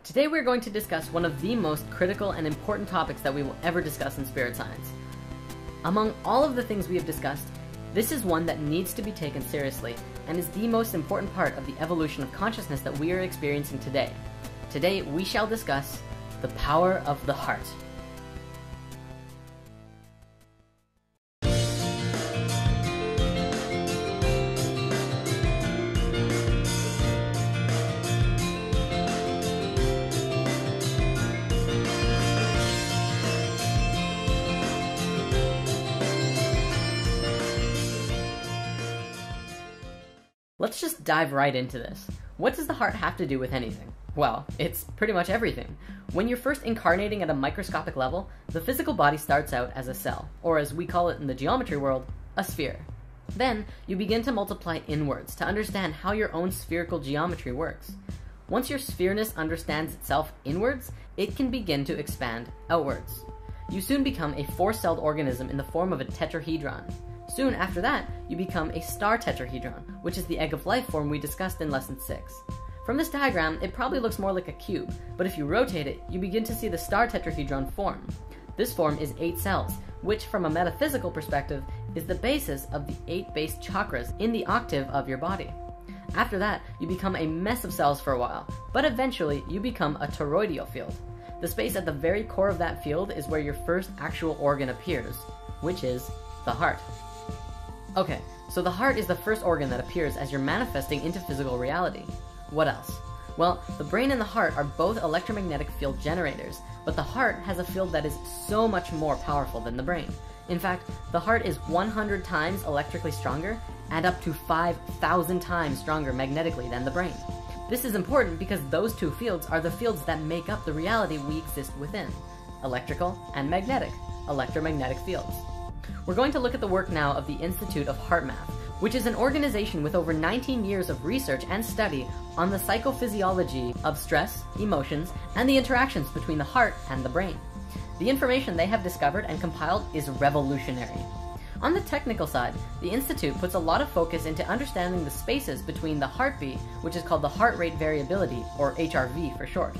Today we're going to discuss one of the most critical and important topics that we will ever discuss in spirit science. Among all of the things we have discussed, this is one that needs to be taken seriously and is the most important part of the evolution of consciousness that we are experiencing today. Today we shall discuss the power of the heart. Let's just dive right into this. What does the heart have to do with anything? Well, it's pretty much everything. When you're first incarnating at a microscopic level, the physical body starts out as a cell, or as we call it in the geometry world, a sphere. Then, you begin to multiply inwards to understand how your own spherical geometry works. Once your sphereness understands itself inwards, it can begin to expand outwards. You soon become a four-celled organism in the form of a tetrahedron. Soon after that, you become a star tetrahedron, which is the egg of life form we discussed in lesson 6. From this diagram, it probably looks more like a cube, but if you rotate it, you begin to see the star tetrahedron form. This form is 8 cells, which from a metaphysical perspective is the basis of the 8 base chakras in the octave of your body. After that, you become a mess of cells for a while, but eventually you become a toroidal field. The space at the very core of that field is where your first actual organ appears, which is the heart. Okay, so the heart is the first organ that appears as you're manifesting into physical reality. What else? Well, the brain and the heart are both electromagnetic field generators, but the heart has a field that is so much more powerful than the brain. In fact, the heart is 100 times electrically stronger and up to 5,000 times stronger magnetically than the brain. This is important because those two fields are the fields that make up the reality we exist within: electrical and magnetic, electromagnetic fields. We're going to look at the work now of the Institute of HeartMath, which is an organization with over 19 years of research and study on the psychophysiology of stress, emotions, and the interactions between the heart and the brain. The information they have discovered and compiled is revolutionary. On the technical side, the Institute puts a lot of focus into understanding the spaces between the heartbeat, which is called the heart rate variability, or HRV for short.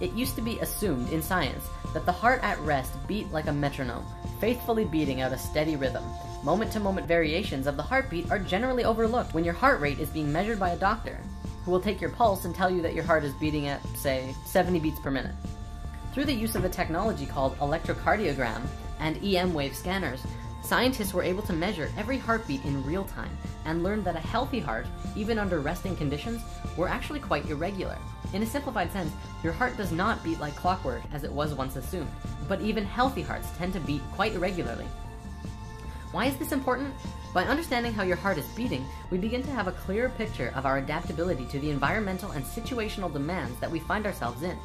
It used to be assumed in science that the heart at rest beat like a metronome, faithfully beating out a steady rhythm. Moment-to-moment variations of the heartbeat are generally overlooked when your heart rate is being measured by a doctor, who will take your pulse and tell you that your heart is beating at, say, 70 beats per minute. Through the use of a technology called electrocardiogram and EM wave scanners, scientists were able to measure every heartbeat in real time and learned that a healthy heart, even under resting conditions, were actually quite irregular. In a simplified sense, your heart does not beat like clockwork as it was once assumed, but even healthy hearts tend to beat quite irregularly. Why is this important? By understanding how your heart is beating, we begin to have a clearer picture of our adaptability to the environmental and situational demands that we find ourselves in.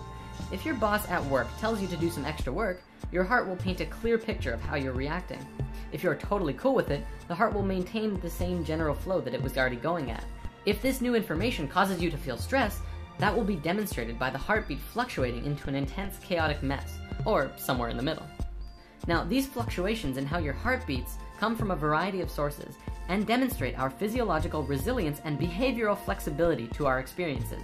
If your boss at work tells you to do some extra work, your heart will paint a clear picture of how you're reacting. If you're totally cool with it, the heart will maintain the same general flow that it was already going at. If this new information causes you to feel stress, that will be demonstrated by the heartbeat fluctuating into an intense chaotic mess, or somewhere in the middle. Now, these fluctuations in how your heart beats come from a variety of sources and demonstrate our physiological resilience and behavioral flexibility to our experiences.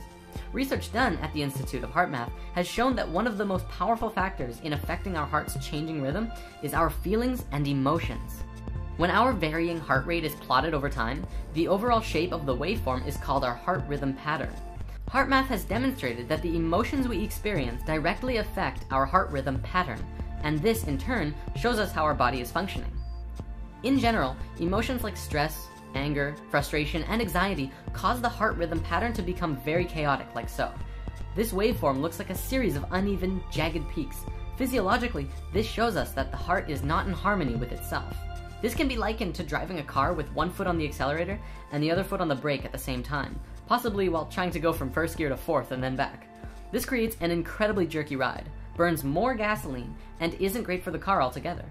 Research done at the Institute of HeartMath has shown that one of the most powerful factors in affecting our heart's changing rhythm is our feelings and emotions. When our varying heart rate is plotted over time, the overall shape of the waveform is called our heart rhythm pattern. HeartMath has demonstrated that the emotions we experience directly affect our heart rhythm pattern, and this in turn shows us how our body is functioning. In general, emotions like stress, anger, frustration, and anxiety cause the heart rhythm pattern to become very chaotic, like so. This waveform looks like a series of uneven, jagged peaks. Physiologically, this shows us that the heart is not in harmony with itself. This can be likened to driving a car with one foot on the accelerator and the other foot on the brake at the same time, possibly while trying to go from first gear to fourth and then back. This creates an incredibly jerky ride, burns more gasoline, and isn't great for the car altogether.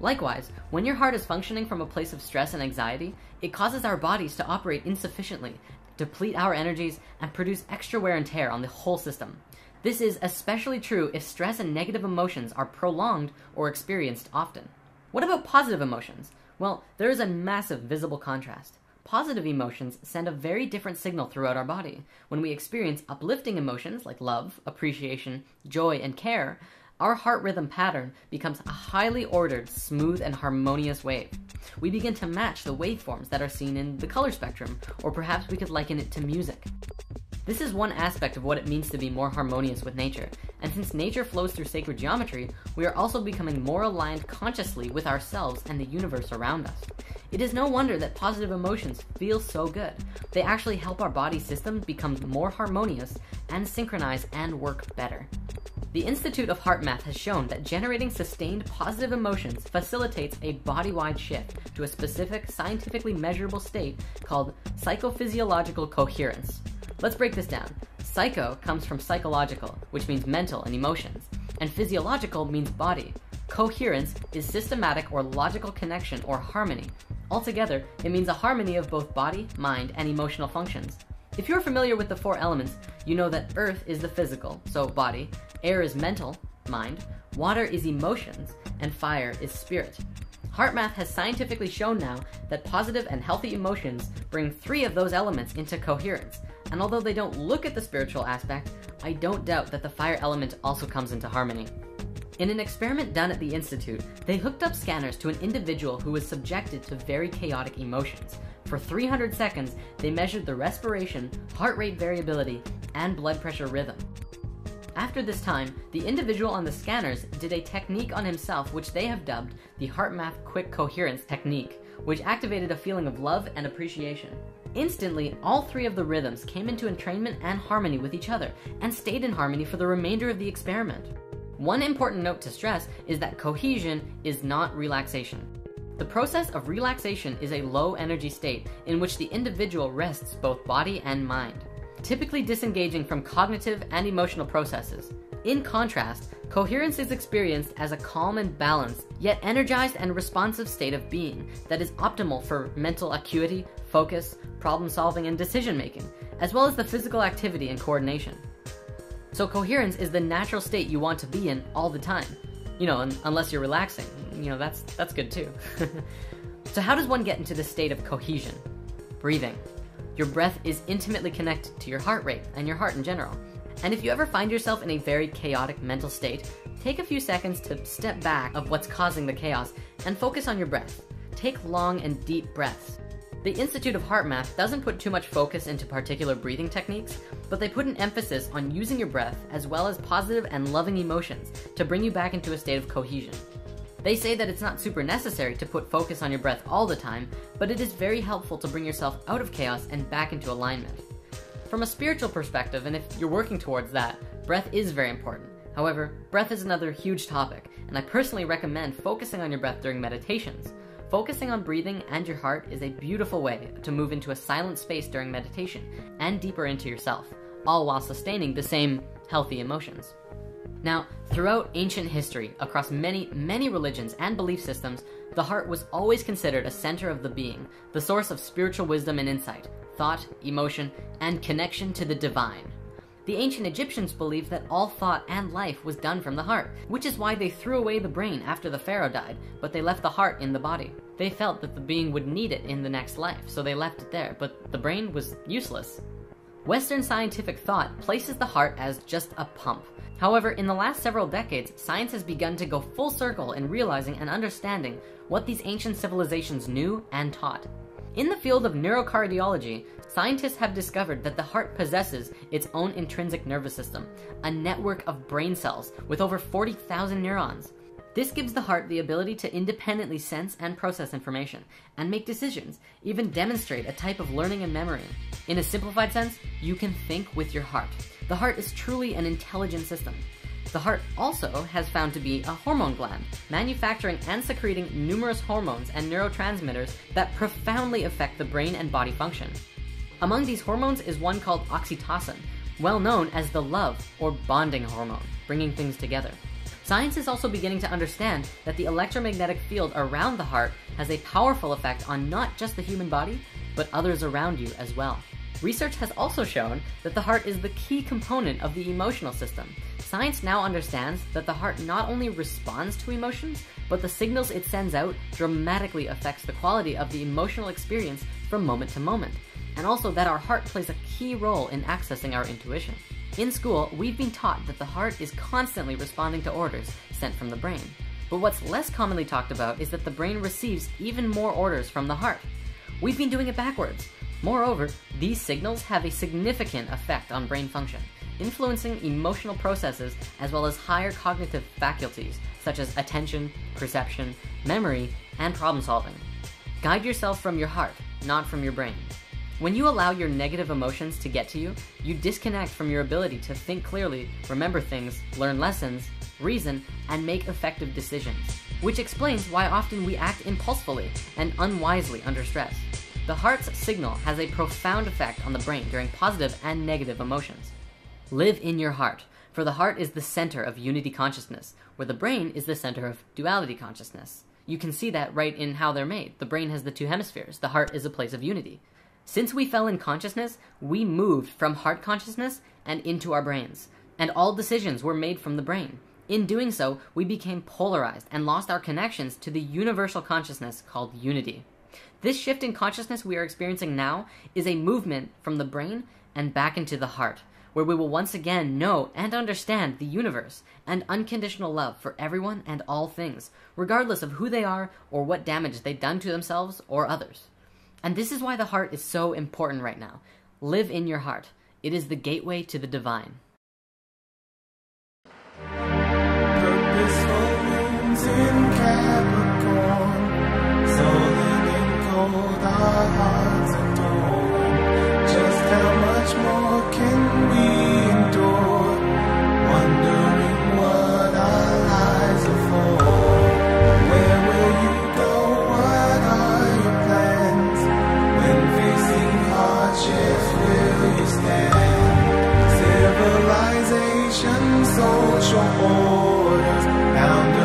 Likewise, when your heart is functioning from a place of stress and anxiety, it causes our bodies to operate insufficiently, deplete our energies, and produce extra wear and tear on the whole system. This is especially true if stress and negative emotions are prolonged or experienced often. What about positive emotions? Well, there is a massive visible contrast. positive emotions send a very different signal throughout our body. When we experience uplifting emotions like love, appreciation, joy, and care, our heart rhythm pattern becomes a highly ordered, smooth, and harmonious wave. We begin to match the waveforms that are seen in the color spectrum, or perhaps we could liken it to music. This is one aspect of what it means to be more harmonious with nature, and since nature flows through sacred geometry, we are also becoming more aligned consciously with ourselves and the universe around us. It is no wonder that positive emotions feel so good. They actually help our body system become more harmonious and synchronize and work better. The Institute of HeartMath has shown that generating sustained positive emotions facilitates a body-wide shift to a specific, scientifically measurable state called psychophysiological coherence. Let's break this down. Psycho comes from psychological, which means mental and emotions, and physiological means body. Coherence is systematic or logical connection or harmony. Altogether, it means a harmony of both body, mind, and emotional functions. If you're familiar with the four elements, you know that earth is the physical, so body, air is mental, mind, water is emotions, and fire is spirit. HeartMath has scientifically shown now that positive and healthy emotions bring 3 of those elements into coherence, and although they don't look at the spiritual aspect, I don't doubt that the fire element also comes into harmony. In an experiment done at the Institute, they hooked up scanners to an individual who was subjected to very chaotic emotions. For 300 seconds, they measured the respiration, heart rate variability, and blood pressure rhythm. After this time, the individual on the scanners did a technique on himself which they have dubbed the HeartMath Quick Coherence Technique, which activated a feeling of love and appreciation. Instantly, all 3 of the rhythms came into entrainment and harmony with each other, and stayed in harmony for the remainder of the experiment. One important note to stress is that cohesion is not relaxation. The process of relaxation is a low energy state in which the individual rests both body and mind, typically disengaging from cognitive and emotional processes. In contrast, coherence is experienced as a calm and balanced, yet energized and responsive state of being that is optimal for mental acuity, focus, problem solving, and decision making, as well as the physical activity and coordination. So coherence is the natural state you want to be in all the time. Unless you're relaxing. That's good too. So how does one get into this state of cohesion? Breathing. Your breath is intimately connected to your heart rate and your heart in general. And if you ever find yourself in a very chaotic mental state, take a few seconds to step back of what's causing the chaos and focus on your breath. Take long and deep breaths. The Institute of HeartMath doesn't put too much focus into particular breathing techniques, but they put an emphasis on using your breath as well as positive and loving emotions to bring you back into a state of cohesion. They say that it's not super necessary to put focus on your breath all the time, but it is very helpful to bring yourself out of chaos and back into alignment. From a spiritual perspective, and if you're working towards that, breath is very important. However, breath is another huge topic, and I personally recommend focusing on your breath during meditations. Focusing on breathing and your heart is a beautiful way to move into a silent space during meditation and deeper into yourself, all while sustaining the same healthy emotions. Now, throughout ancient history, across many, many religions and belief systems, the heart was always considered a center of the being, the source of spiritual wisdom and insight, thought, emotion, and connection to the divine. The ancient Egyptians believed that all thought and life was done from the heart, which is why they threw away the brain after the pharaoh died, but they left the heart in the body. They felt that the being would need it in the next life, so they left it there, but the brain was useless. Western scientific thought places the heart as just a pump. However, in the last several decades, science has begun to go full circle in realizing and understanding what these ancient civilizations knew and taught. In the field of neurocardiology, scientists have discovered that the heart possesses its own intrinsic nervous system, a network of brain cells with over 40,000 neurons. This gives the heart the ability to independently sense and process information, and make decisions, even demonstrate a type of learning and memory. In a simplified sense, you can think with your heart. The heart is truly an intelligent system. The heart also has found to be a hormone gland, manufacturing and secreting numerous hormones and neurotransmitters that profoundly affect the brain and body function. Among these hormones is one called oxytocin, well known as the love or bonding hormone, bringing things together. Science is also beginning to understand that the electromagnetic field around the heart has a powerful effect on not just the human body, but others around you as well. Research has also shown that the heart is the key component of the emotional system. Science now understands that the heart not only responds to emotions, but the signals it sends out dramatically affects the quality of the emotional experience from moment to moment, and also that our heart plays a key role in accessing our intuition. In school, we've been taught that the heart is constantly responding to orders sent from the brain, but what's less commonly talked about is that the brain receives even more orders from the heart. We've been doing it backwards. Moreover, these signals have a significant effect on brain function, influencing emotional processes as well as higher cognitive faculties such as attention, perception, memory, and problem solving. Guide yourself from your heart, not from your brain. When you allow your negative emotions to get to you, you disconnect from your ability to think clearly, remember things, learn lessons, reason, and make effective decisions, which explains why often we act impulsively and unwisely under stress. The heart's signal has a profound effect on the brain during positive and negative emotions. Live in your heart, for the heart is the center of unity consciousness, where the brain is the center of duality consciousness. You can see that right in how they're made. The brain has the two hemispheres. The heart is a place of unity. Since we fell in consciousness, we moved from heart consciousness and into our brains, and all decisions were made from the brain. In doing so, we became polarized and lost our connections to the universal consciousness called unity. This shift in consciousness we are experiencing now is a movement from the brain and back into the heart, where we will once again know and understand the universe and unconditional love for everyone and all things, regardless of who they are or what damage they've done to themselves or others. And this is why the heart is so important right now. Live in your heart. It is the gateway to the divine. Purposeful moons in Capricorn, soaring in cold, our hearts adore. Just how much more can we endure? Wondering what our lives are for. Where will you go? What are your plans? When facing hardships, will you stand? Civilization, social orders, bound